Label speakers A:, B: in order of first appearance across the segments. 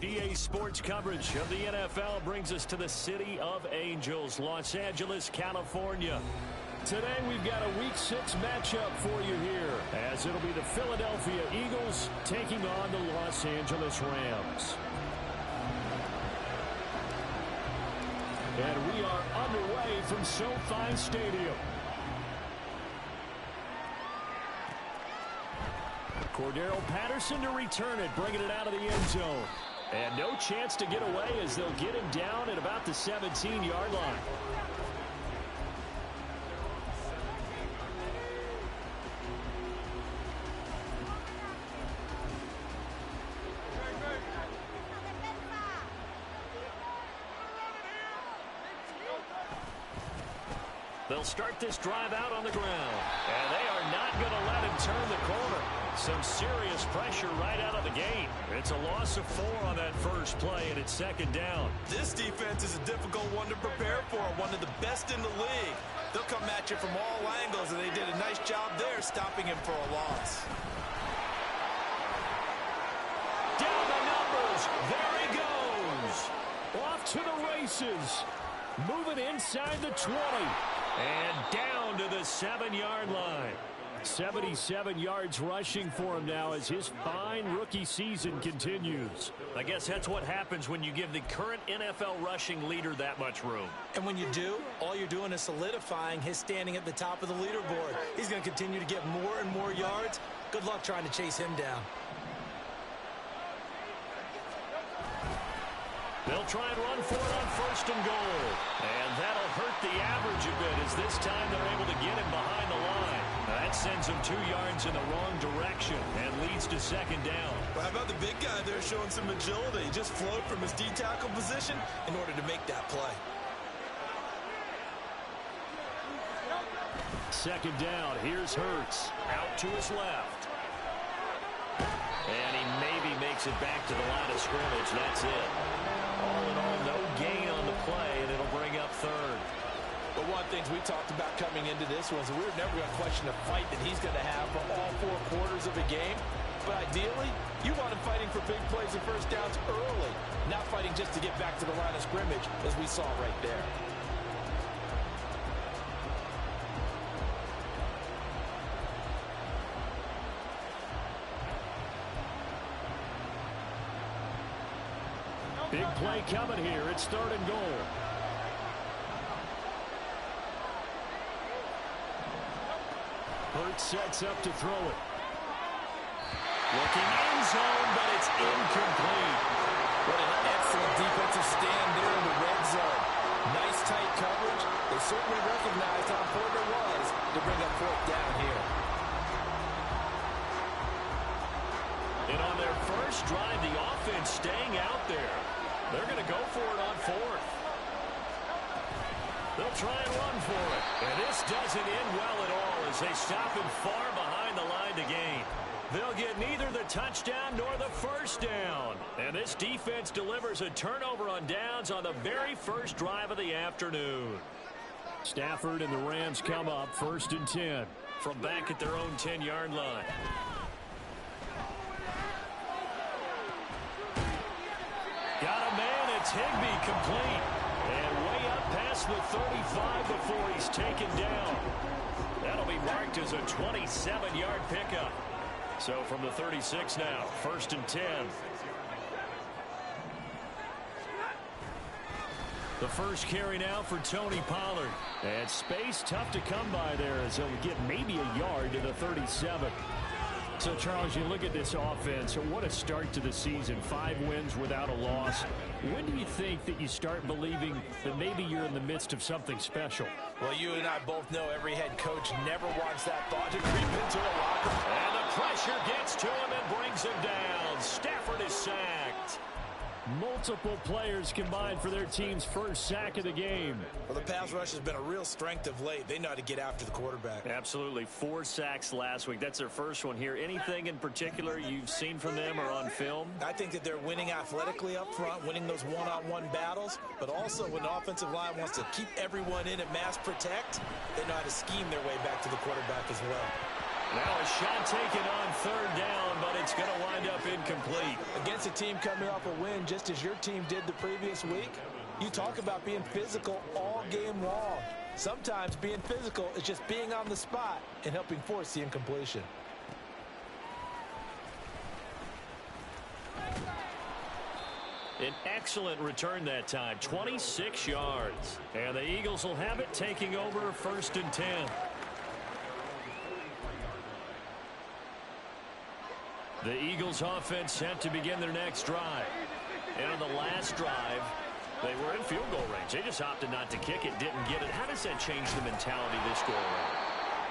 A: EA Sports coverage of the NFL brings us to the City of Angels, Los Angeles, California. Today we've got a Week 6 matchup for you here, as it'll be the Philadelphia Eagles taking on the Los Angeles Rams. And we are underway from SoFi Stadium. Cordero Patterson to return it, bringing it out of the end zone. And no chance to get away as they'll get him down at about the 17-yard line. They'll start this drive out on the ground. And they are not going to let him turn the corner. Some serious pressure right out of the gate. It's a loss of 4 on that first play, and it's second down.
B: This defense is a difficult one to prepare for, one of the best in the league. They'll come at you from all angles, and they did a nice job there stopping him for a loss.
A: Down the numbers. There he goes. Off to the races. Moving inside the 20. And down to the 7-yard line. 77 yards rushing for him now as his fine rookie season continues. I guess that's what happens when you give the current NFL rushing leader that much room.
B: And when you do, all you're doing is solidifying his standing at the top of the leaderboard. He's going to continue to get more and more yards. Good luck trying to chase him down.
A: They'll try and run for it on first and goal. And that'll hurt the average a bit as this time they're able to get him behind the line. That sends him 2 yards in the wrong direction and leads to second down.
B: Well, how about the big guy there showing some agility? He just flowed from his D-tackle position in order to make that play.
A: Second down. Here's Hurts. Out to his left. And he maybe makes it back to the line of scrimmage. That's it. All in all, no gain on the play, and it'll bring up third.
B: But one of the things we talked about coming into this was we're never going to question the fight that he's going to have for all 4 quarters of a game. But ideally, you want him fighting for big plays and first downs early, not fighting just to get back to the line of scrimmage, as we saw right there.
A: Big play coming here. It's third and goal. Hurts sets up to throw it. Looking end zone, but it's incomplete.
B: What an excellent defensive stand there in the red zone. Nice tight coverage. They certainly recognized how important it was to bring up fourth down here.
A: And on their first drive, the offense staying out there. They're going to go for it on fourth. They'll try and run for it. And this doesn't end well at all as they stop him far behind the line to gain. They'll get neither the touchdown nor the first down. And this defense delivers a turnover on downs on the very first drive of the afternoon. Stafford and the Rams come up first and 10 from back at their own 10-yard line. Got a man, it's Higbee complete. And way up past the 35 before he's taken down. That'll be marked as a 27-yard pickup. So from the 36 now, first and 10. The first carry now for Tony Pollard. And space tough to come by there as he'll get maybe a yard to the 37. So, Charles, you look at this offense, what a start to the season. 5 wins without a loss. When do you think that you start believing that maybe you're in the midst of something special?
B: Well, you and I both know every head coach never wants that thought to creep into a locker room.
A: And the pressure gets to him and brings him down. Stafford is sacked. Multiple players combined for their team's first sack of the game.
B: Well, the pass rush has been a real strength of late. They know how to get after the quarterback.
A: Absolutely. 4 sacks last week. That's their first one here. Anything in particular you've seen from them or on film?
B: I think that they're winning athletically up front, winning those one-on-one battles, but also when the offensive line wants to keep everyone in and mass protect, they know how to scheme their way back to the quarterback as well.
A: Now a shot taken on third down, but it's going to wind up incomplete.
B: Against a team coming off a win just as your team did the previous week, you talk about being physical all game long. Sometimes being physical is just being on the spot and helping force the incompletion.
A: An excellent return that time, 26 yards. And the Eagles will have it, taking over 1st and 10. The Eagles offense set to begin their next drive. And on the last drive, they were in field goal range. They just opted not to kick it, didn't get it. How does that change the mentality this go around?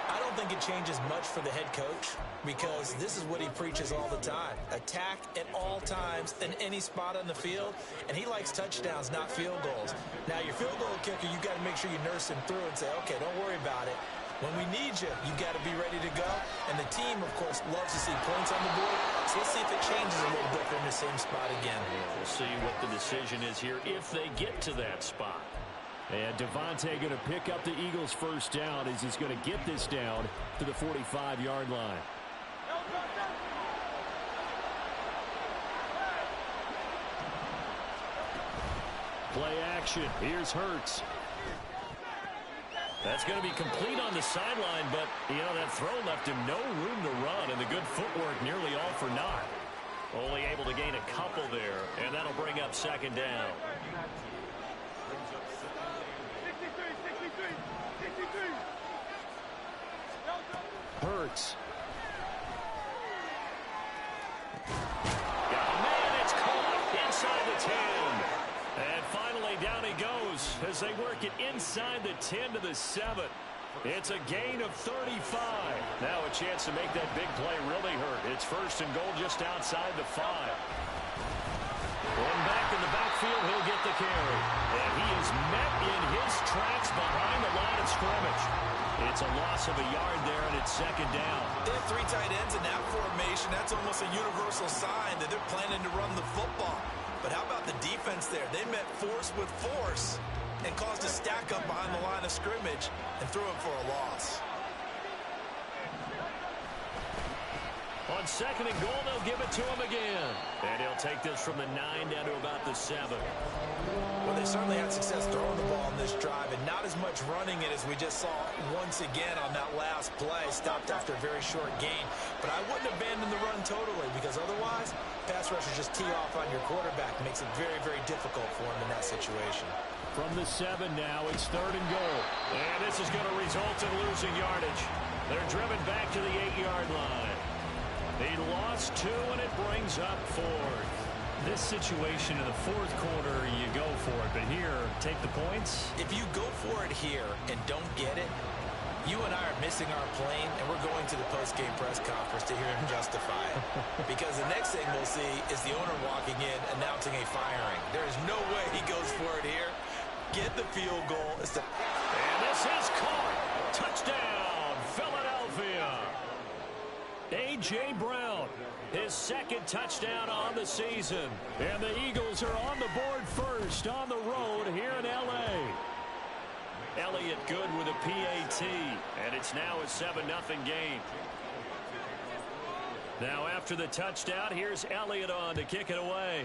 B: I don't think it changes much for the head coach because this is what he preaches all the time. Attack at all times in any spot on the field, and he likes touchdowns, not field goals. Now, your field goal kicker, you got to make sure you nurse him through and say, okay, don't worry about it. When we need you, you got to be ready to go. And the team, of course, loves to see points on the board. So let's see if it changes a little bit in the same spot again.
A: We'll see what the decision is here if they get to that spot. And Devontae going to pick up the Eagles' first down as he's going to get this down to the 45-yard line. Play action. Here's Hurts. That's going to be complete on the sideline, but, you know, that throw left him no room to run, and the good footwork nearly all for naught. Only able to gain a couple there, and that'll bring up 2nd down. Hurts. Got a man, it's caught inside the 10. And finally down he goes as they work it inside the 10 to the 7. It's a gain of 35. Now a chance to make that big play really hurt. It's 1st and goal just outside the 5. One back in the backfield, he'll get the carry. And he is met in his tracks behind the line of scrimmage. It's a loss of a yard there, and it's 2nd down.
B: They have 3 tight ends in that formation. That's almost a universal sign that they're planning to run the football. But how about the defense there? They met force with force and caused a stack up behind the line of scrimmage and threw him for a loss.
A: On 2nd and goal, they'll give it to him again. And he'll take this from the 9 down to about the 7.
B: Well, they certainly had success throwing the ball in this drive, and not as much running it as we just saw once again on that last play. Stopped after a very short gain. But I wouldn't abandon the run totally, because otherwise, pass rushers just tee off on your quarterback. Makes it very, very difficult for him in that situation.
A: From the 7 now, it's 3rd and goal. And this is going to result in losing yardage. They're driven back to the 8-yard line. He lost 2, and it brings up 4th. This situation in the 4th quarter, you go for it. But here, take the points.
B: If you go for it here and don't get it, you and I are missing our plane, and we're going to the post-game press conference to hear him justify it. Because the next thing we'll see is the owner walking in announcing a firing. There is no way he goes for it here. Get the field goal.
A: And this is caught. Touchdown, Philadelphia. A.J. Brown, his 2nd touchdown on the season. And the Eagles are on the board first on the road here in L.A. Elliott good with a PAT, and it's now a 7-0 game. Now after the touchdown, here's Elliott on to kick it away.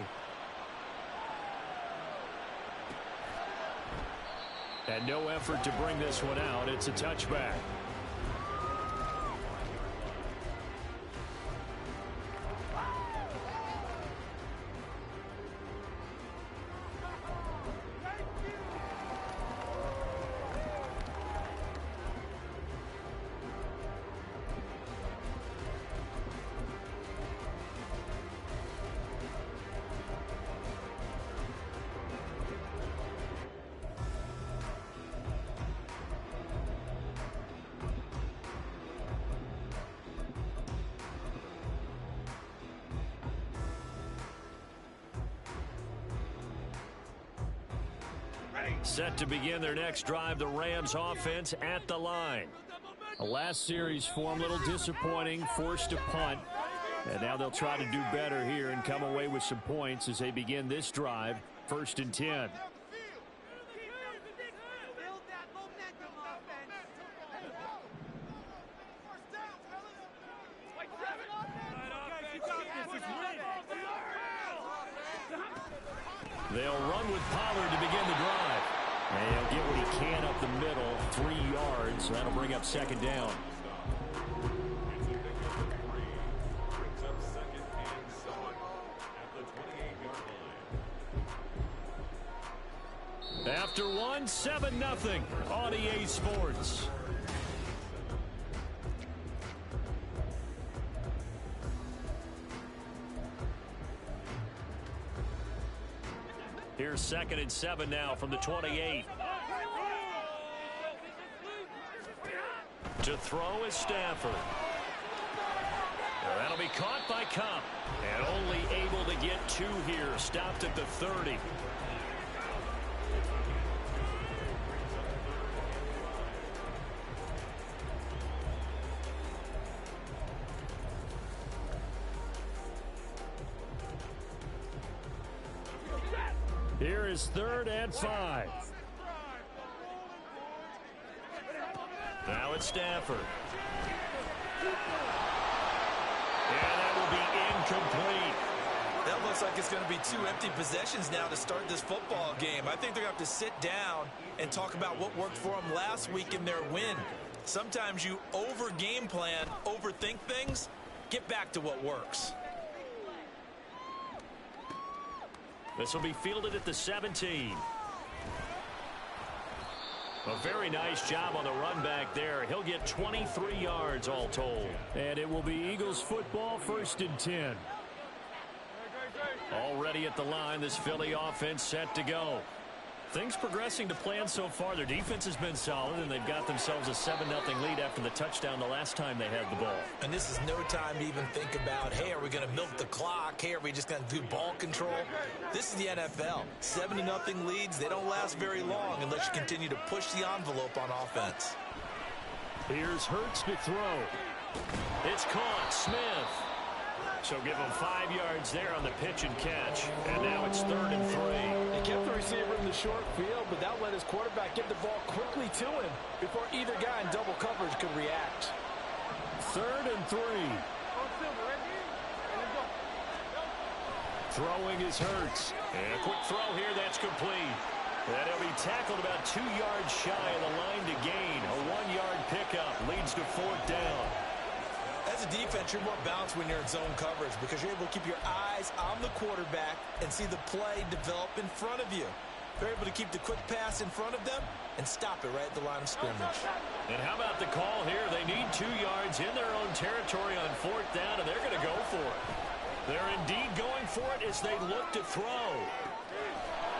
A: And no effort to bring this one out. It's a touchback. Set to begin their next drive, the Rams offense at the line. The last series for them, a little disappointing, forced a punt. And now they'll try to do better here and come away with some points as they begin this drive, 1st and 10. They'll run with Pollard to begin the drive. And he'll get what he can up the middle, 3 yards. That'll bring up second down. After one, 7-0 on EA Sports. Here's 2nd and 7 now from the 28. To throw is Stafford. That'll be caught by Kupp. And only able to get 2 here. Stopped at the 30. Here is 3rd and 5. Now it's Stafford. And that will be incomplete.
B: That looks like it's going to be 2 empty possessions now to start this football game. I think they're going to have to sit down and talk about what worked for them last week in their win. Sometimes you over-game plan, overthink things. Get back to what works.
A: This will be fielded at the 17. A very nice job on the run back there. He'll get 23 yards all told. And it will be Eagles football, 1st and 10. Already at the line, this Philly offense set to go. Things progressing to plan so far. Their defense has been solid, and they've got themselves a 7-0 lead after the touchdown the last time they had the ball.
B: And this is no time to even think about, hey, are we going to milk the clock? Hey, are we just going to do ball control? This is the NFL. 7-0 leads, they don't last very long unless you continue to push the envelope on offense.
A: Here's Hurts to throw. It's caught. Smith. So give him 5 yards there on the pitch and catch. And now it's 3rd and 3.
C: They kept the receiver in the short field, but that let his quarterback get the ball quickly to him before either guy in double coverage could react.
A: 3rd and 3. Throwing is Hurts. And a quick throw here, that's complete. And he'll be tackled about 2 yards shy of the line to gain. A 1-yard pickup leads to 4th down.
B: As a defense, you're more balanced when you're in zone coverage because you're able to keep your eyes on the quarterback and see the play develop in front of you. They're able to keep the quick pass in front of them and stop it right at the line of scrimmage.
A: And how about the call here? They need 2 yards in their own territory on 4th down, and they're going to go for it. They're indeed going for it as they look to throw.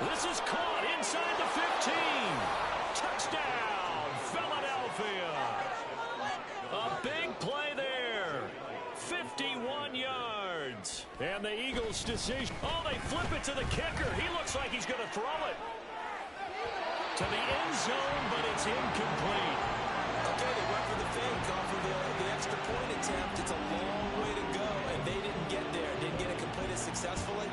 A: This is caught inside the 15. Touchdown, Philadelphia. A big play there. 51 yards. And the Eagles' decision. Oh, they flip it to the kicker. He looks like he's going to throw it to the end zone, but it's incomplete.
B: Okay, they went for the fake off of the extra point attempt. It's a long way to go, and they didn't get there. Didn't get it completed successfully.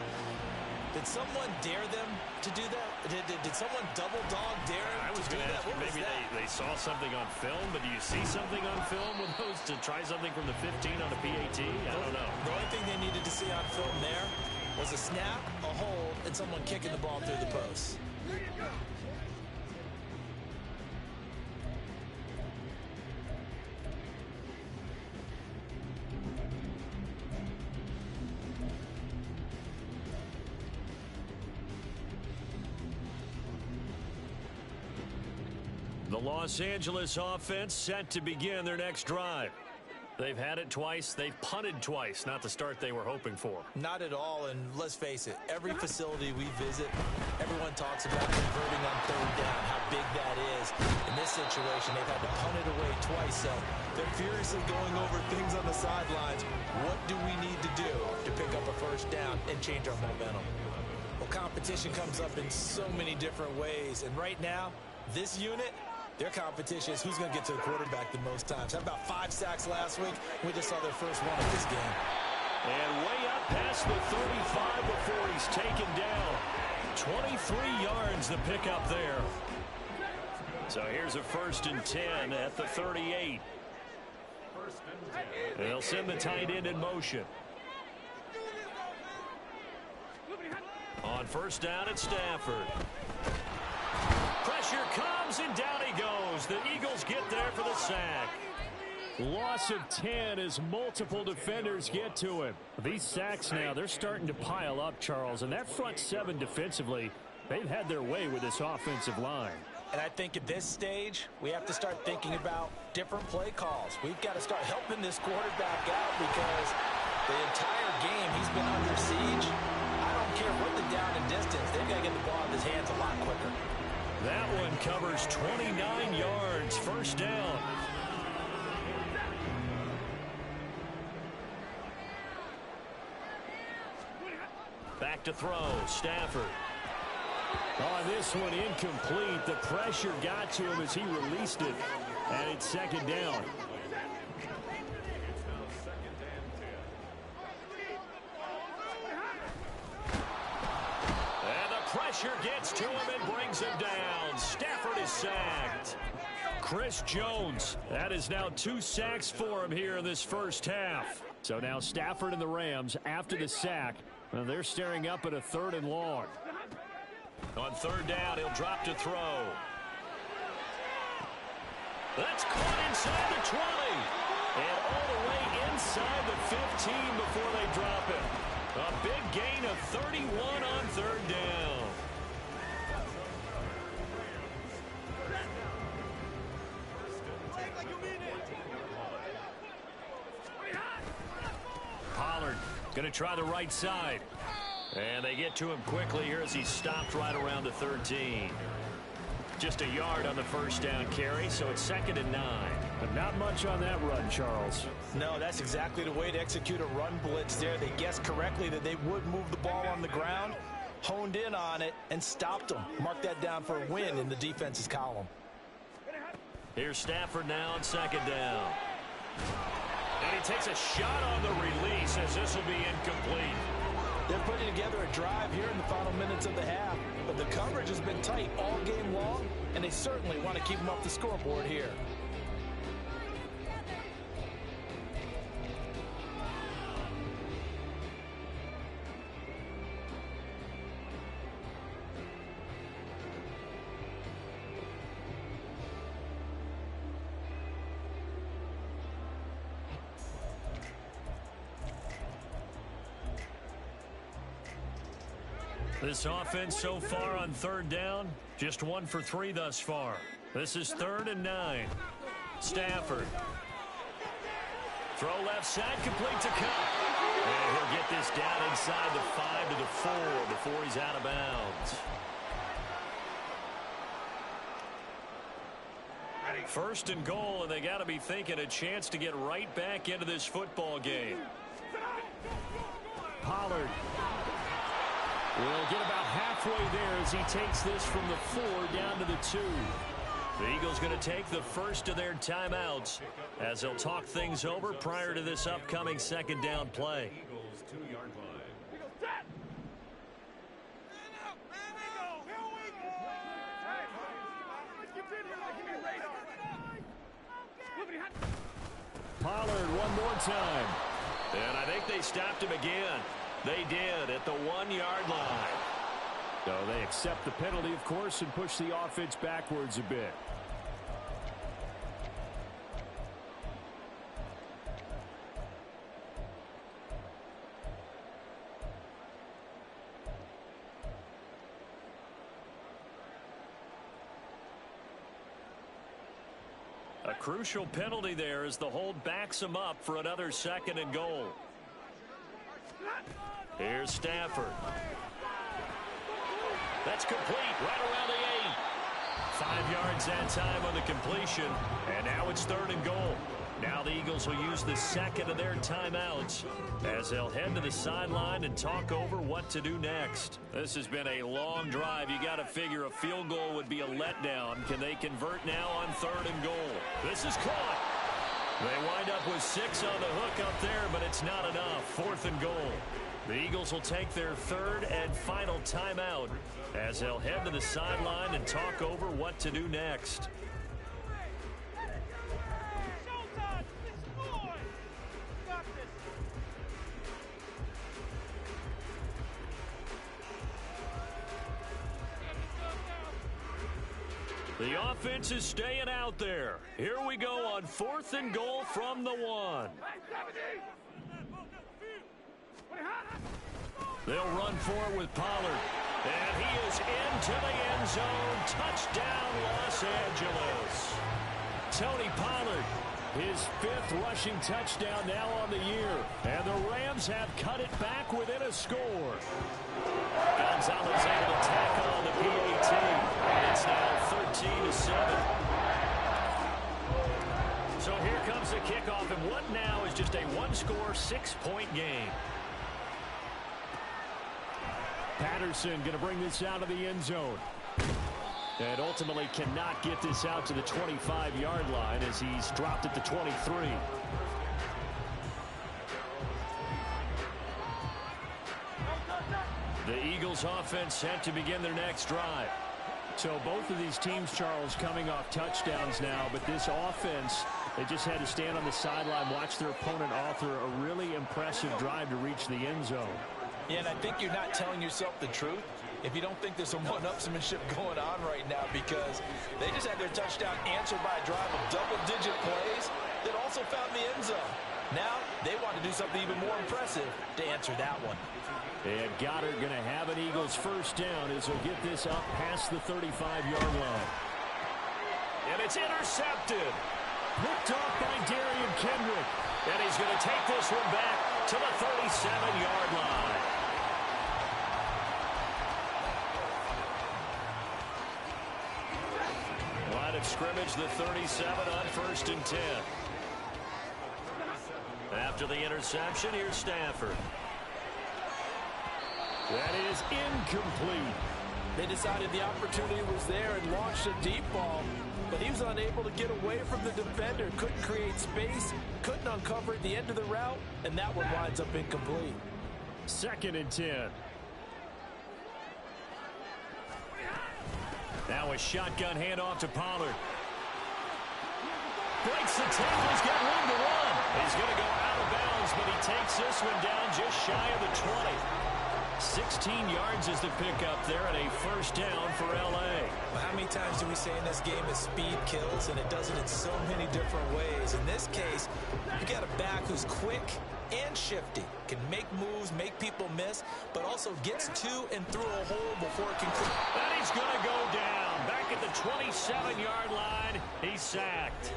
B: Did someone dare them to do that? Did someone double dog dare them?
A: I was going to ask you, maybe they saw something on film, but do you see something on film with those to try something from the 15 on a PAT? I don't know.
B: The only thing they needed to see on film there was a snap, a hold, and someone kicking the ball through the post.
A: The Los Angeles offense set to begin their next drive. They've had it twice. They've punted twice. Not the start they were hoping for.
B: Not at all, and let's face it, every facility we visit, everyone talks about converting on 3rd down, how big that is. In this situation, they've had to punt it away twice, so they're furiously going over things on the sidelines. What do we need to do to pick up a 1st down and change our momentum? Well, competition comes up in so many different ways, and right now, this unit, their competition is who's going to get to the quarterback the most times. How about 5 sacks last week? We just saw their first one of this game.
A: And way up past the 35 before he's taken down. 23 yards the pickup there. So here's a 1st and 10 at the 38. And they'll send the tight end in motion. On first down, it's Stafford. Pressure comes, and down he goes. The Eagles get there for the sack.
C: Loss of 10 as multiple defenders get to him. These sacks now, they're starting to pile up, Charles. And that front seven defensively, they've had their way with this offensive line.
B: And I think at this stage, we have to start thinking about different play calls. We've got to start helping this quarterback out because the entire game he's been under siege. I don't care what the down and distance. They've got to get the ball in his hands a lot quicker.
A: That one covers 29 yards. First down. Back to throw. Stafford.
C: On this one, incomplete. The pressure got to him as he released it. And it's second down.
A: And the pressure gets to him and brings him down. Stafford is sacked.
C: Chris Jones. That is now 2 sacks for him here in this first half. So now Stafford and the Rams, after the sack, they're staring up at a 3rd and long.
A: On third down, he'll drop to throw. That's caught inside the 20. And all the way inside the 15 before they drop it. A big gain of 31 on third down. Pollard going to try the right side. And they get to him quickly here as he stopped right around the 13. Just a yard on the first down carry, so it's 2nd and 9.
C: But not much on that run, Charles.
B: No, that's exactly the way to execute a run blitz there. They guessed correctly that they would move the ball on the ground, honed in on it, and stopped them. Mark that down for a win in the defense's column.
A: Here's Stafford now on 2nd down. And he takes a shot on the release as this will be incomplete.
B: They're putting together a drive here in the final minutes of the half, but the coverage has been tight all game long, and they certainly want to keep them off the scoreboard here.
A: This offense so far on third down, just 1 for 3 thus far. This is 3rd and 9. Stafford. Throw left side, complete to Kupp. And he'll get this down inside the 5 to the 4 before he's out of bounds. First and goal, and they got to be thinking a chance to get right back into this football game.
C: Pollard will get about halfway there as he takes this from the 4 down to the 2.
A: The Eagles going to take the first of their timeouts as they'll talk things over prior to this upcoming 2nd down play.
C: Pollard one more time.
A: And I think they stopped him again. They did at the 1-yard line.
C: So they accept the penalty, of course, and push the offense backwards a bit.
A: A crucial penalty there as the hold backs him up for another 2nd and goal. Here's Stafford. That's complete right around the 8. 5 yards that time on the completion. And now it's 3rd and goal. Now the Eagles will use the 2nd of their timeouts as they'll head to the sideline and talk over what to do next. This has been a long drive. You got to figure a field goal would be a letdown. Can they convert now on 3rd and goal? This is caught. They wind up with 6 on the hook up there, but it's not enough. 4th and goal. The Eagles will take their 3rd and final timeout as they'll head to the sideline and talk over what to do next. The offense is staying out there. Here we go on 4th and goal from the 1. They'll run for it with Pollard. And he is into the end zone. Touchdown, Los Angeles. Tony Pollard, his 5th rushing touchdown now on the year. And the Rams have cut it back within a score. Gonzalez able to tackle on the PAT. And it's now 13-7. So here comes the kickoff. And what now is just a one-score, 6-point game. Patterson going to bring this out of the end zone. And ultimately cannot get this out to the 25-yard line as he's dropped at the 23. The Eagles offense set to begin their next drive. So both of these teams, Charles, coming off touchdowns now, but this offense, they just had to stand on the sideline, watch their opponent author a really impressive drive to reach the end zone.
B: Yeah, and I think you're not telling yourself the truth if you don't think there's some one-upsmanship going on right now, because they just had their touchdown answered by a drive of double-digit plays that also found the end zone. Now they want to do something even more impressive to answer that one.
A: And Goddard going to have an Eagles first down as he'll get this up past the 35-yard line. And it's intercepted. Picked off by Darian Kendrick. And he's going to take this one back to the 37-yard line. Line of scrimmage, the 37 on 1st and 10. After the interception, here's Stafford. That is incomplete.
B: They decided the opportunity was there and launched a deep ball, but he was unable to get away from the defender. Couldn't create space, couldn't uncover at the end of the route, and that one winds up incomplete.
A: 2nd and 10. Now a shotgun handoff to Pollard. Breaks the tackle. He's got room to run. He's going to go out of bounds, but he takes this one down just shy of the 20. 16 yards is the pickup there, and a first down for L.A.
D: Well, how many times do we say in this game that speed kills, and it does it in so many different ways? In this case, you got a back who's quick and shifty, can make moves, make people miss, but also gets to and through a hole before it can clear.
A: And he's going to go down. Back at the 27-yard line, he's sacked.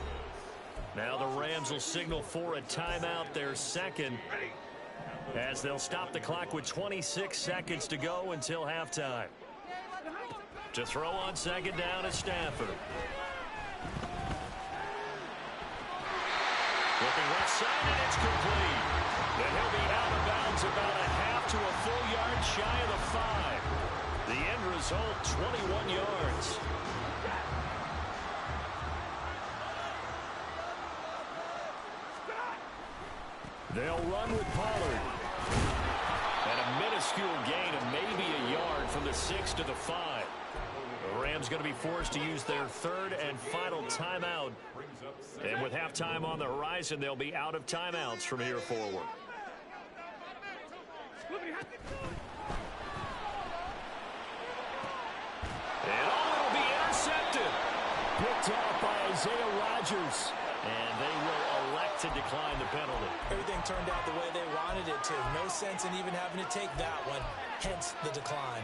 A: Now the Rams will signal for a timeout, their second, as they'll stop the clock with 26 seconds to go until halftime. To throw on 2nd down is Stafford. Looking left side, and it's complete. And he'll be out of bounds about a half to a full yard shy of the 5. The end result, 21 yards. They'll run with Pollard. And a minuscule gain of maybe a yard from the 6 to the 5. The Rams going to be forced to use their 3rd and final timeout. And with halftime on the horizon, they'll be out of timeouts from here forward. And it'll be intercepted. Picked off by Isaiah Rodgers. And they will elect to decline the penalty.
D: Everything turned out the way they wanted it to. No sense in even having to take that one, hence the decline.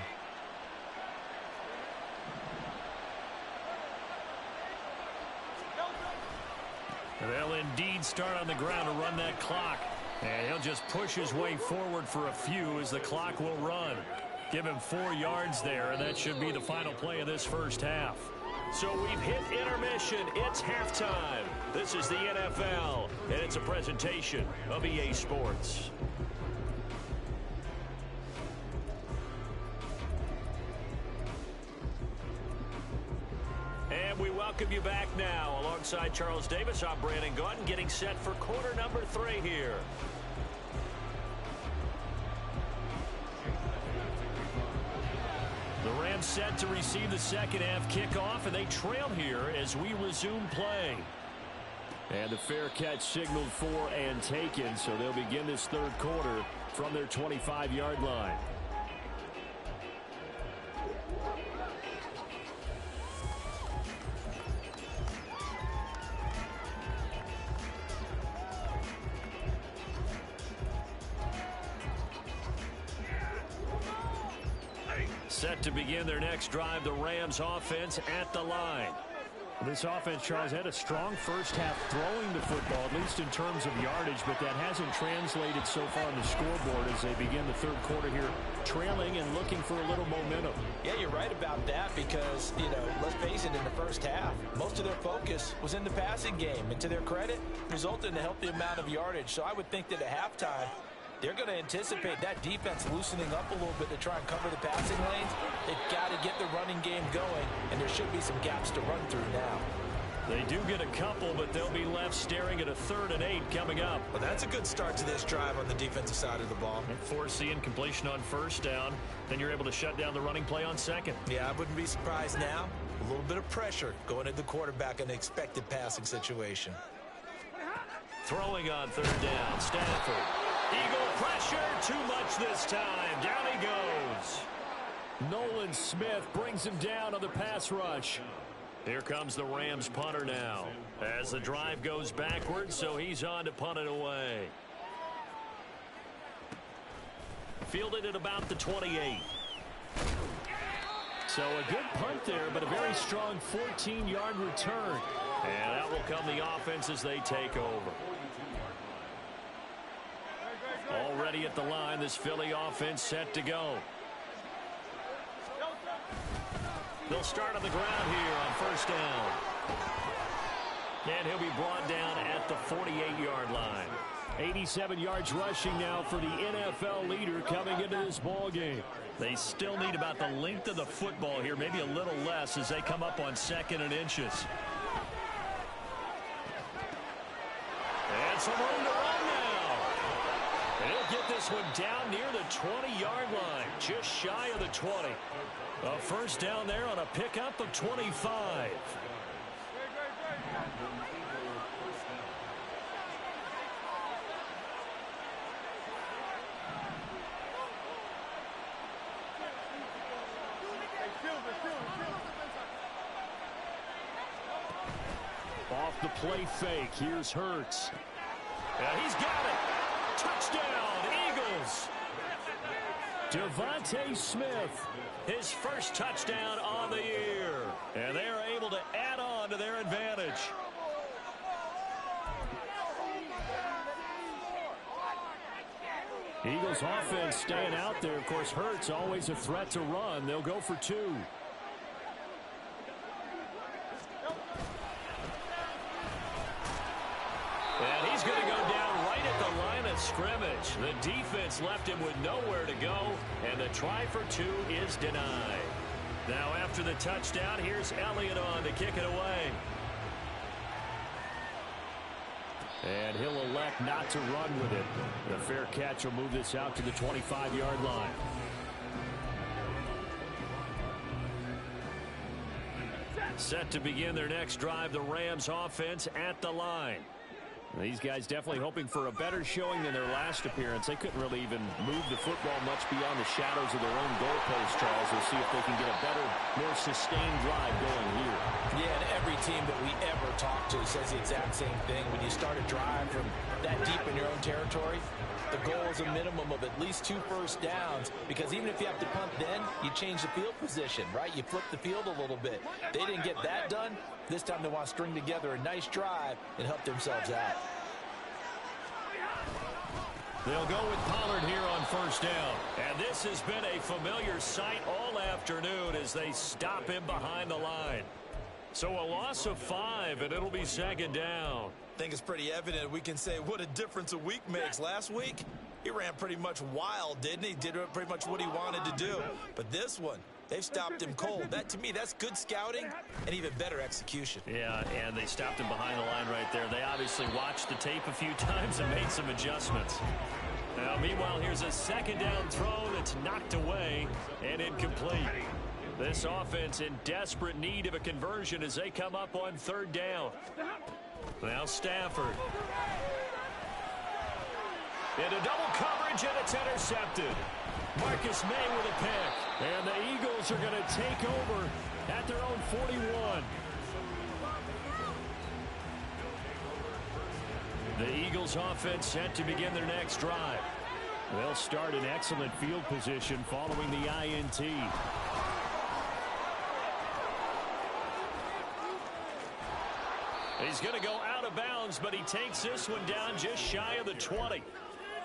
A: They'll indeed start on the ground to run that clock. And he'll just push his way forward for a few as the clock will run. Give him 4 yards there, and that should be the final play of this first half. So we've hit intermission. It's halftime. This is the NFL, and it's a presentation of EA Sports. And we welcome you back now. Alongside Charles Davis, I'm Brandon Gunn, getting set for quarter number 3 here. The Rams set to receive the second half kickoff, and they trail here as we resume play. And the fair catch signaled for and taken, so they'll begin this 3rd quarter from their 25-yard line.
C: Set to begin their next drive, the Rams offense at the line.
A: This offense, Charles, had a strong first half throwing the football, at least in terms of yardage, but that hasn't translated so far on the scoreboard as they begin the third quarter here, trailing and looking for a little momentum.
D: Yeah, you're right about that because, let's face it, in the first half, most of their focus was in the passing game. And to their credit, resulted in a healthy amount of yardage. So I would think that at halftime, they're going to anticipate that defense loosening up a little bit to try and cover the passing lanes. They've got to get the running game going, and there should be some gaps to run through now.
C: They do get a couple, but they'll be left staring at a 3rd and 8 coming up.
D: Well, that's a good start to this drive on the defensive side of the ball.
C: And force the incompletion on first down. Then you're able to shut down the running play on second.
D: Yeah, I wouldn't be surprised now. A little bit of pressure going at the quarterback in an expected passing situation.
C: Throwing on 3rd down, Stafford. Eagle pressure, too much this time. Down he goes.
A: Nolan Smith brings him down on the pass rush.
C: Here comes the Rams punter now. As the drive goes backwards, so he's on to punt it away. Fielded at about the 28.
A: So a good punt there, but a very strong 14-yard return.
C: And out will come the offense as they take over. Already at the line, this Philly offense set to go. They'll start on the ground here on first down. And he'll be brought down at the 48-yard line.
A: 87 yards rushing now for the NFL leader coming into this ball game.
C: They still need about the length of the football here, maybe a little less as they come up on 2nd and inches. And some room to run now. And he'll get this one down near the 20-yard line, just shy of the 20. A first down there on a pickup of 25.
A: Off the play fake, here's Hurts.
C: And he's got it. Touchdown, Eagles.
A: Devontae Smith.
C: His first touchdown on the year. And they're able to add on to their advantage.
A: Eagles offense staying out there. Of course, Hurts always a threat to run. They'll go for 2.
C: And he's going to go down right at the line of scrimmage. The defense left him with nowhere to go, and the try for 2 is denied. Now after the touchdown, here's Elliott on to kick it away.
A: And he'll elect not to run with it. The fair catch will move this out to the 25-yard line.
C: Set to begin their next drive, the Rams offense at the line.
A: These guys definitely hoping for a better showing than their last appearance. They couldn't really even move the football much beyond the shadows of their own goalpost, Charles. We'll see if they can get a better, more sustained drive going here.
D: Yeah, and every team that we ever talk to says the exact same thing. When you start a drive from that deep in your own territory, the goal is a minimum of at least 2 first downs, because even if you have to punt then, you change the field position, right? You flip the field a little bit. They didn't get that done. This time they want to string together a nice drive and help themselves out.
C: They'll go with Pollard here on first down. And this has been a familiar sight all afternoon as they stop him behind the line. So a loss of 5, and it'll be 2nd down.
D: I think it's pretty evident we can say what a difference a week makes. Last week, he ran pretty much wild, didn't he? Did pretty much what he wanted to do. But this one, they've stopped him cold. That, to me, that's good scouting and even better execution.
C: Yeah, and they stopped him behind the line right there. They obviously watched the tape a few times and made some adjustments. Now, meanwhile, here's a 2nd down throw that's knocked away and incomplete. This offense in desperate need of a conversion as they come up on 3rd down. Now Stafford. Into double coverage, and it's intercepted. Marcus May with a pick.
A: And the Eagles are going to take over at their own 41.
C: The Eagles offense set to begin their next drive.
A: They'll start in excellent field position following the INT. He's going to go out of bounds, but he takes this one down just shy of the 20.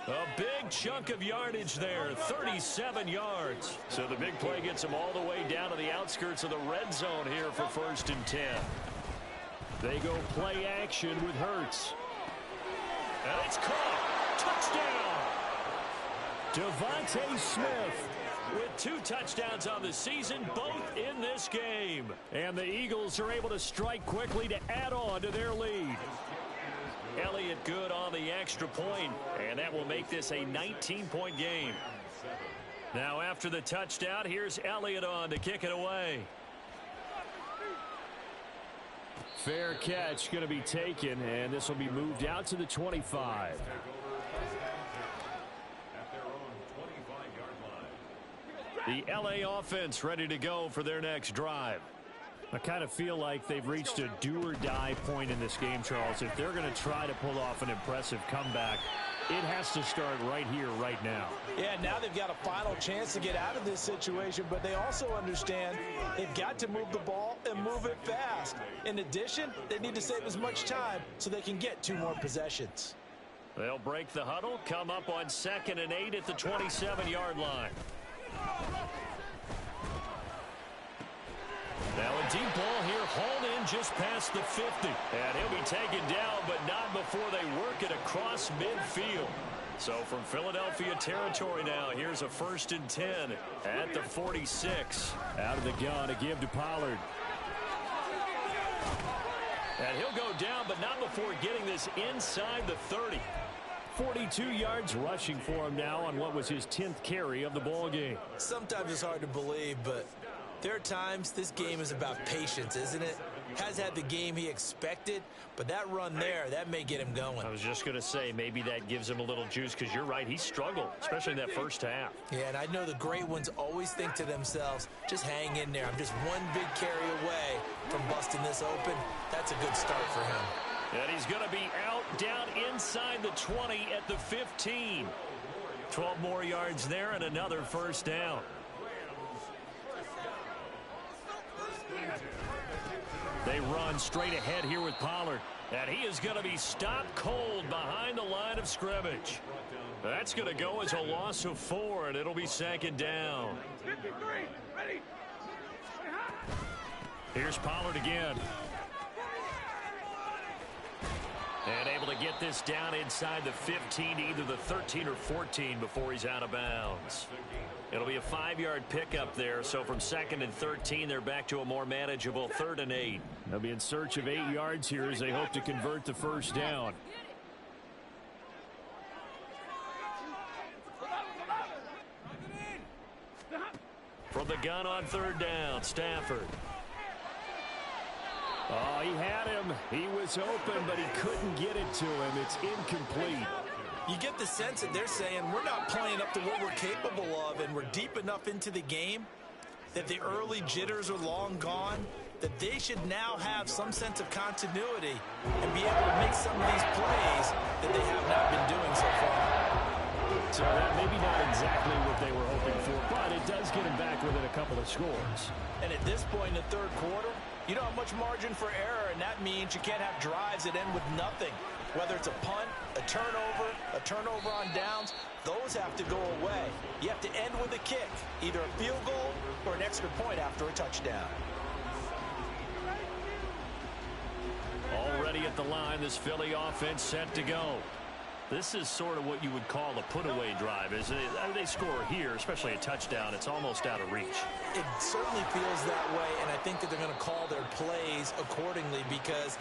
A: A big chunk of yardage there, 37 yards. So the big play gets him all the way down to the outskirts of the red zone here for 1st and 10. They go play action with Hurts. And it's caught. Touchdown. Devontae Smith with 2 touchdowns on the season, both in this game. And the Eagles are able to strike quickly to add on to their lead. Elliott good on the extra point, and that will make this a 19-point game. Now after the touchdown, here's Elliott on to kick it away. Fair catch going to be taken, and this will be moved out to the 25. The LA offense ready to go for their next drive. I kind of feel like they've reached a do-or-die point in this game, Charles. If they're going to try to pull off an impressive comeback, it has to start right here, right now.
D: Yeah, now they've got a final chance to get out of this situation, but they also understand they've got to move the ball and move it fast. In addition, they need to save as much time so they can get 2 more possessions.
A: They'll break the huddle, come up on 2nd and 8 at the 27-yard line. Now a deep ball here, hauled in just past the 50. And he'll be taken down, but not before they work it across midfield. So from Philadelphia territory now, here's a 1st and 10 at the 46.
C: Out of the gun to give to Pollard.
A: And he'll go down, but not before getting this inside the 30.
C: 42 yards rushing for him now on what was his 10th carry of the ball game.
D: Sometimes it's hard to believe, but there are times this game is about patience, isn't it? Has had the game he expected, but that run there, that may get him going.
A: I was just going to say, maybe that gives him a little juice, because you're right, he struggled, especially in that first half.
D: Yeah, and I know the great ones always think to themselves, just hang in there. I'm just one big carry away from busting this open. That's a good start for him.
A: And he's going to be out, down inside the 20 at the 15. 12 more yards there and another 1st down. They run straight ahead here with Pollard. And he is going to be stopped cold behind the line of scrimmage. That's going to go as a loss of 4, and it'll be 2nd down. 53, ready. Here's Pollard again. And able to get this down inside the 15, either the 13 or 14 before he's out of bounds. It'll be a 5-yard pickup there, so from 2nd and 13, they're back to a more manageable 3rd and 8.
C: They'll be in search of 8 yards here as they hope to convert the 1st down.
A: From the gun on 3rd down, Stafford.
C: Oh, he had him. He was open, but he couldn't get it to him. It's incomplete.
D: You get the sense that they're saying we're not playing up to what we're capable of, and we're deep enough into the game that the early jitters are long gone, that they should now have some sense of continuity and be able to make some of these plays that they have not been doing so far.
C: So that maybe not exactly what they were hoping for, but it does get them back within a couple of scores.
D: And at this point in the 3rd quarter, you don't have much margin for error, and that means you can't have drives that end with nothing. Whether it's a punt, a turnover on downs, those have to go away. You have to end with a kick, either a field goal or an extra point after a touchdown.
A: Already at the line, this Philly offense set to go. This is sort of what you would call a put-away drive, isn't it? They score here, especially a touchdown. It's almost out of reach.
D: It certainly feels that way, and I think that they're going to call their plays accordingly, because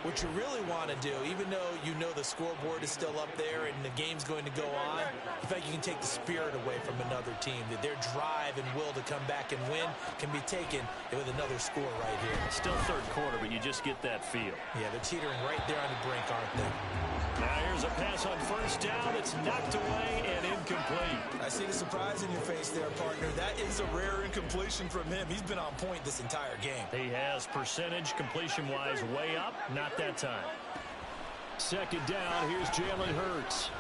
D: what you really want to do, even though you know the scoreboard is still up there and the game's going to go on, in fact, you can take the spirit away from another team. That their drive and will to come back and win can be taken with another score right here.
A: Still 3rd quarter, but you just get that feel.
D: Yeah, they're teetering right there on the brink, aren't they?
A: Now here's a pass on 1st down. It's knocked away and incomplete.
D: I see the surprise in your face there, partner. That is a rare incompletion from him. He's been on point this entire game.
A: He has percentage completion-wise way up. Not that time.
C: 2nd down. Here's Jalen Hurts.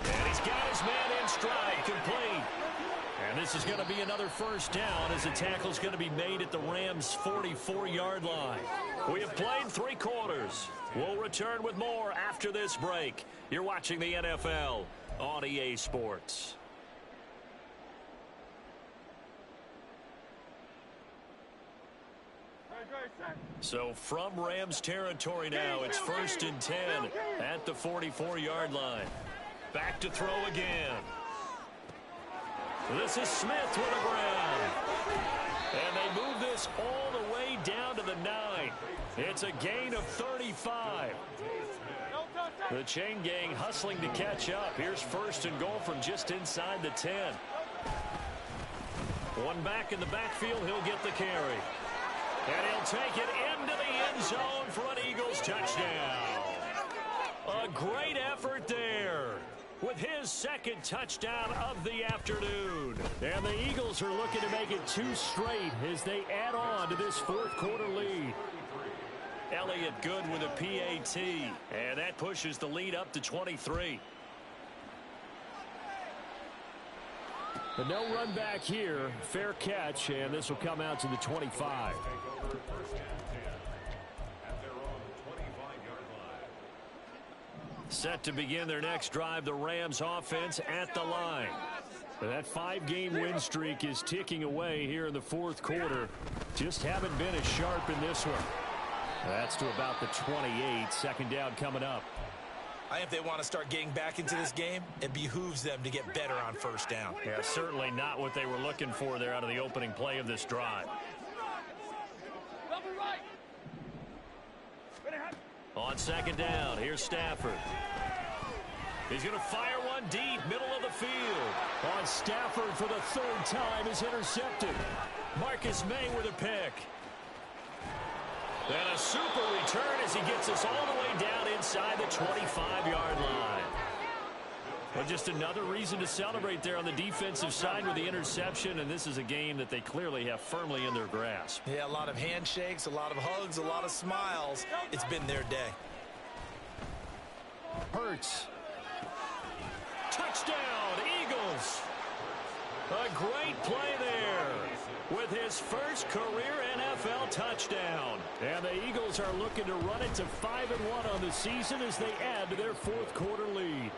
A: And he's got his man in stride, complete. And And this is going to be another first down as the tackle is going to be made at the Rams' 44-yard line. We have played 3 quarters. We'll return with more after this break. You're watching the NFL on EA Sports. So from Rams territory now, it's 1st and 10 at the 44-yard line. Back to throw again. This is Smith with the ground. And they move this all the way down to the 9. It's a gain of 35. The chain gang hustling to catch up. Here's 1st and goal from just inside the 10. One back in the backfield, he'll get the carry. And he'll take it into the end zone for an Eagles touchdown. A great effort there with his 2nd touchdown of the afternoon. And the Eagles are looking to make it 2 straight as they add on to this 4th quarter lead. Elliott good with a PAT. And that pushes the lead up to 23.
C: But no run back here. Fair catch, and this will come out to the 25.
A: Set to begin their next drive, the Rams offense at the line.
C: That 5-game win streak is ticking away here in the 4th quarter. Just haven't been as sharp in this one. That's to about the 28. 2nd down coming up.
D: I think if they want to start getting back into this game, it behooves them to get better on 1st down.
A: Yeah, certainly not what they were looking for there out of the opening play of this drive. On 2nd down, here's Stafford. He's going to fire one deep, middle of the field.
C: On Stafford for the 3rd time is intercepted.
A: Marcus May with a pick. And a super return as he gets us all the way down inside the 25-yard line. Well, just another reason to celebrate there on the defensive side with the interception, and this is a game that they clearly have firmly in their grasp.
D: Yeah, a lot of handshakes, a lot of hugs, a lot of smiles. It's been their day.
C: Hurts.
A: Touchdown, Eagles. A great play there with his 1st career NFL touchdown.
C: And the Eagles are looking to run it to 5-1 on the season as they add to their 4th quarter lead.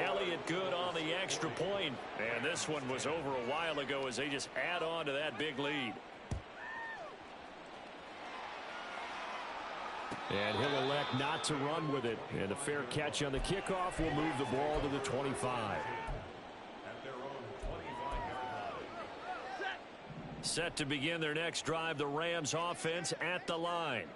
A: Elliott good on the extra point. And this one was over a while ago as they just add on to that big lead.
C: And he'll elect not to run with it. And a fair catch on the kickoff will move the ball to the 25.
A: Set to begin their next drive, the Rams offense at the line.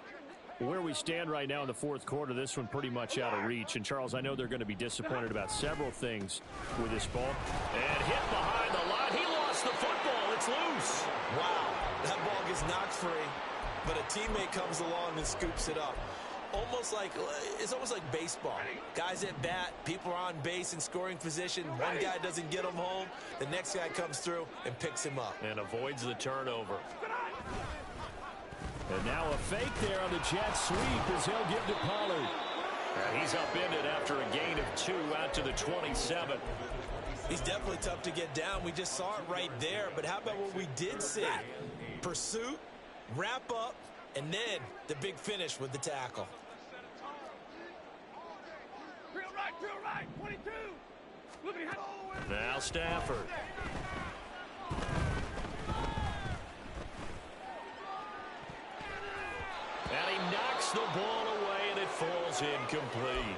C: Where we stand right now in the 4th quarter, this one pretty much out of reach. And, Charles, I know they're going to be disappointed about several things with this ball.
A: And hit behind the line. He lost the football. It's loose.
D: Wow, that ball gets knocked free, but a teammate comes along and scoops it up. It's almost like baseball. Guys at bat, people are on base in scoring position. One guy doesn't get him home. The next guy comes through and picks him up.
A: And avoids the turnover.
C: And now a fake there on the jet sweep as he'll give to Pollard.
A: And he's upended after a gain of 2 out to the 27.
D: He's definitely tough to get down. We just saw it right there. But how about what we did see? Pursuit, wrap up, and then the big finish with the tackle.
E: Drill right, 22. Look at him.
A: Now Stafford. And he knocks the ball away, and it falls incomplete.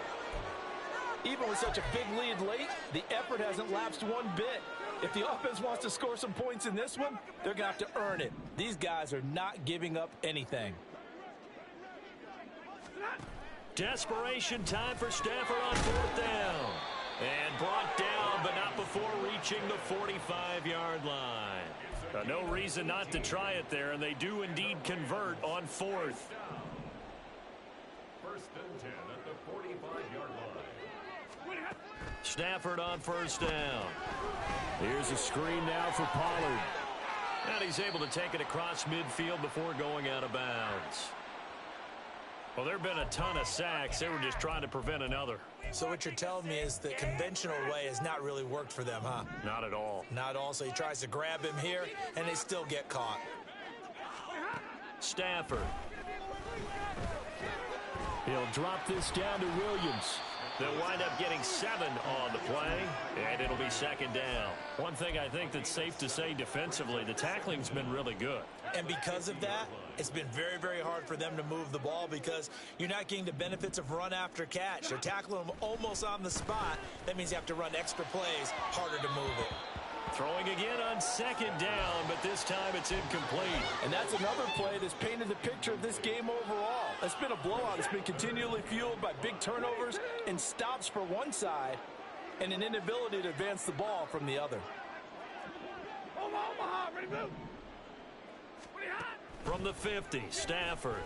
B: Even with such a big lead late, the effort hasn't lapsed one bit. If the offense wants to score some points in this one, they're going to have to earn it. These guys are not giving up anything.
A: Desperation time for Stafford on 4th down. And brought down, but not before reaching the 45-yard line. No reason not to try it there, and they do indeed convert on 4th.
E: 1st and 10 at the 45-yard line.
A: Stafford on 1st down.
C: Here's a screen now for Pollard.
A: And he's able to take it across midfield before going out of bounds.
C: Well, there have been a ton of sacks. They were just trying to prevent another.
D: So what you're telling me is the conventional way has not really worked for them, huh?
C: Not at all.
D: Not all. So he tries to grab him here, and they still get caught.
C: Stafford. He'll drop this down to Williams. They'll wind up getting 7 on the play, and it'll be second down. One thing I think that's safe to say defensively, the tackling's been really good.
D: And because of that, it's been very, very hard for them to move the ball because you're not getting the benefits of run after catch. They're tackling them almost on the spot. That means you have to run extra plays, harder to move it.
C: Throwing again on second down, but this time it's incomplete.
B: And that's another play that's painted the picture of this game overall. It's been a blowout. It's been continually fueled by big turnovers and stops for one side and an inability to advance the ball from the other.
E: Omaha, ready to move.
C: From the 50, Stafford.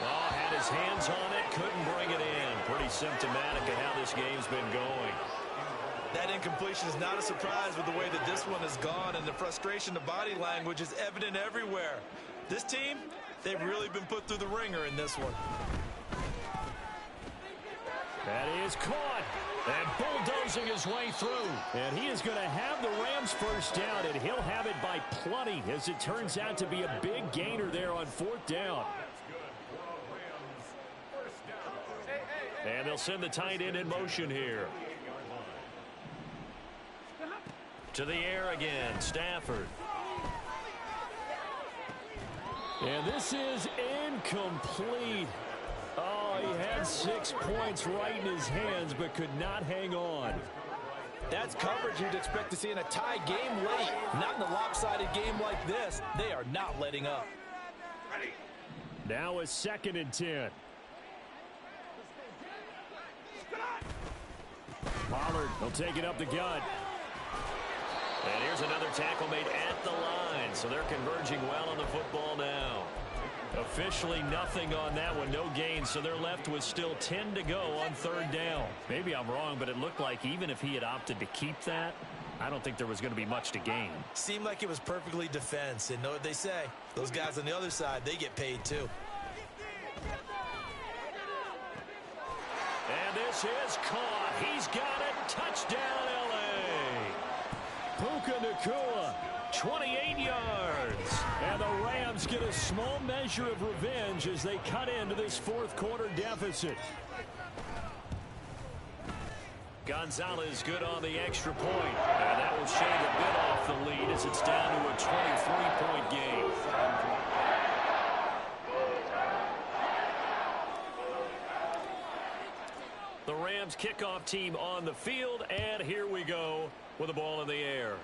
C: Oh, had his hands on it, couldn't bring it in. Pretty symptomatic of how this game's been going.
D: That incompletion is not a surprise with the way that this one has gone, and the frustration, the body language is evident everywhere. This team, they've really been put through the ringer in this one.
C: That is caught. And bulldozing his way through. And he is going to have the Rams first down, and he'll have it by plenty, as it turns out to be a big gainer there on 4th down. And they'll send the tight end in motion here. To the air again, Stafford. And this is incomplete. Oh, he had 6 points right in his hands, but could not hang on.
B: That's coverage you'd expect to see in a tie game late. Not in a lopsided game like this. They are not letting up.
C: Now a 2nd and 10. Pollard will take it up the gut. And here's another tackle made at the line. So they're converging well on the football now. Officially nothing on that one, no gain, so they're left with still 10 to go on 3rd down. Maybe I'm wrong, but it looked like even if he had opted to keep that, I don't think there was going to be much to gain.
D: Seemed like it was perfectly defense, and know what they say. Those guys on the other side, they get paid too.
C: And this is caught. He's got it. Touchdown, L.A. Puka Nacua, 28 yards. And the Rams get a small measure of revenge as they cut into this 4th quarter deficit. Gonzalez good on the extra point. And that will shave a bit off the lead as it's down to a 23-point game. The Rams kickoff team on the field, and here we go with the ball in the air.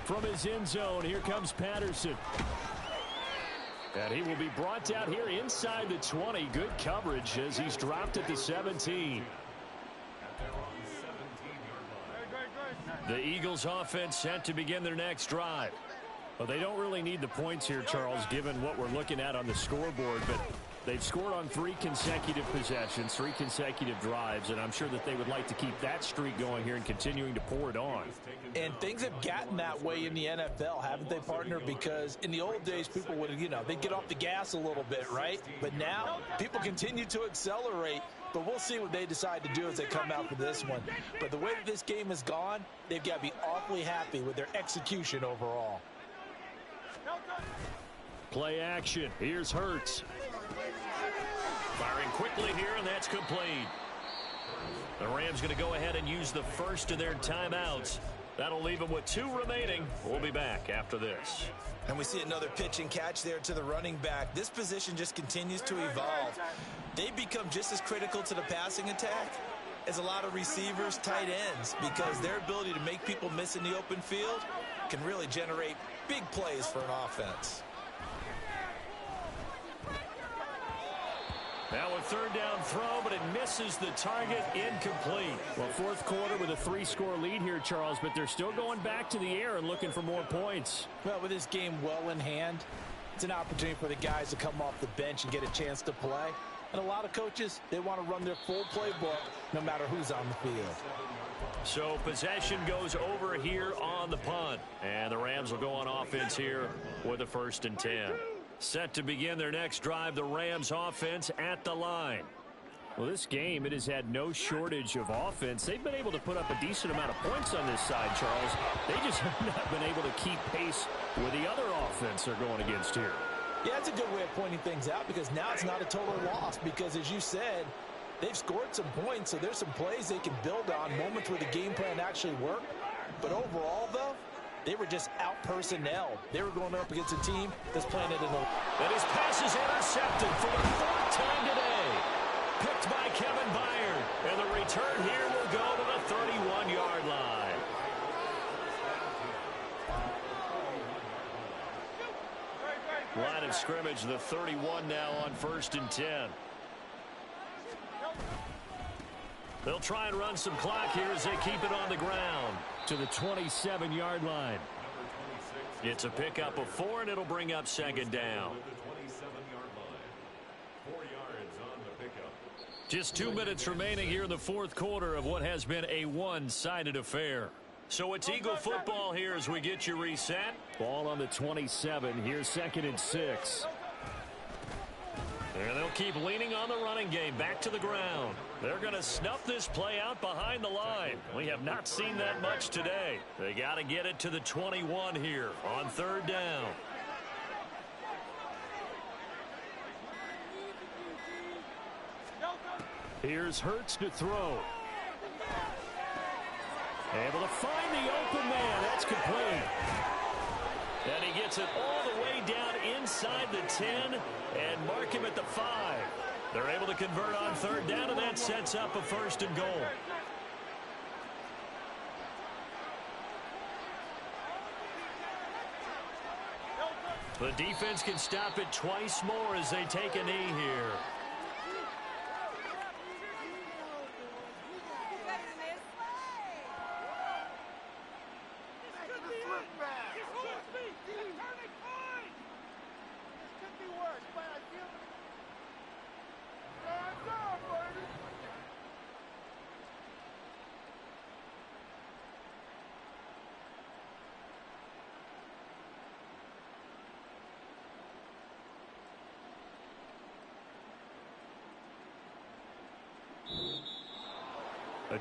C: From his end zone, here comes Patterson. And he will be brought down here inside the 20. Good coverage as he's dropped at the 17. The Eagles offense set to begin their next drive. Well, they don't really need the points here, Charles, given what we're looking at on the scoreboard, but they've scored on 3 consecutive possessions, 3 consecutive drives, and I'm sure that they would like to keep that streak going here and continuing to pour it on.
D: And things have gotten that way in the NFL, haven't they, partner? Because in the old days, people would, they'd get off the gas a little bit, right? But now, people continue to accelerate, but we'll see what they decide to do as they come out for this one. But the way that this game has gone, they've got to be awfully happy with their execution overall.
C: Play action. Here's Hurts. Firing quickly here, and that's complete. The Rams going to go ahead and use the first of their timeouts. That'll leave them with 2 remaining. We'll be back after this.
D: And we see another pitch and catch there to the running back. This position just continues to evolve. They become just as critical to the passing attack as a lot of receivers, tight ends, because their ability to make people miss in the open field can really generate big plays for an offense.
C: Now a 3rd down throw, but it misses the target, incomplete. Well, 4th quarter with a 3-score lead here, Charles, but they're still going back to the air and looking for more points.
D: Well, with this game well in hand, it's an opportunity for the guys to come off the bench and get a chance to play. And a lot of coaches, they want to run their full playbook no matter who's on the field.
A: So possession goes over here on the punt. And the Rams will go on offense here with a 1st and 10. Set to begin their next drive, the Rams offense at the line.
C: Well, this game, it has had no shortage of offense. They've been able to put up a decent amount of points on this side, Charles. They just have not been able to keep pace with the other offense they're going against here.
D: Yeah, that's a good way of pointing things out because now it's not a total loss because, as you said, they've scored some points, so there's some plays they can build on, moments where the game plan actually worked. But overall, though, they were just out-personnel. They were going up against a team that's playing it in the...
A: And his pass is intercepted for the 4th time today. Picked by Kevin Byard. And the return here will go to the 31-yard line. Line of scrimmage, the 31 now on 1st and 10. They'll try and run some clock here as they keep it on the ground.
C: To the 27-yard line.
A: It's a pickup of 4, and it'll bring up 2nd down. Just 2 minutes remaining here in the 4th quarter of what has been a one-sided affair. So it's Eagle football here as we get you reset.
C: Ball on the 27. Here's 2nd and 6.
A: And they'll keep leaning on the running game back to the ground. They're going to snuff this play out behind the line. We have not seen that much today. They got to get it to the 21 here on 3rd down.
C: Here's Hurts to throw. Able to find the open man. That's complete.
A: And he gets it all the way down inside the 10 and mark him at the 5. They're able to convert on 3rd down, and that sets up a 1st and goal. The defense can stop it twice more as they take a knee here.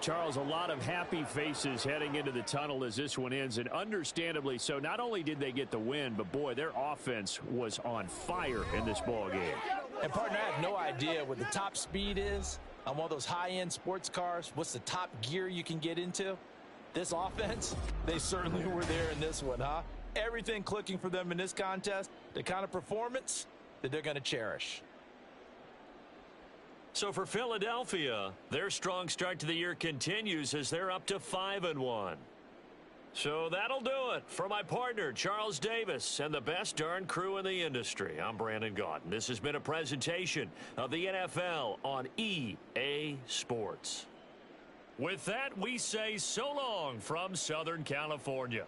C: Charles, a lot of happy faces heading into the tunnel as this one ends, and understandably so. Not only did they get the win, but boy, their offense was on fire in this ball game.
D: And partner, I have no idea what the top speed is on one of those high-end sports cars. What's the top gear you can get into? This offense, they certainly were there in this one, huh? Everything clicking for them in this contest, the kind of performance that they're going to cherish.
A: So for Philadelphia, their strong start to the year continues as they're up to 5-1. So that'll do it for my partner, Charles Davis, and the best darn crew in the industry. I'm Brandon Gaudin. This has been a presentation of the NFL on EA Sports. With that, we say so long from Southern California.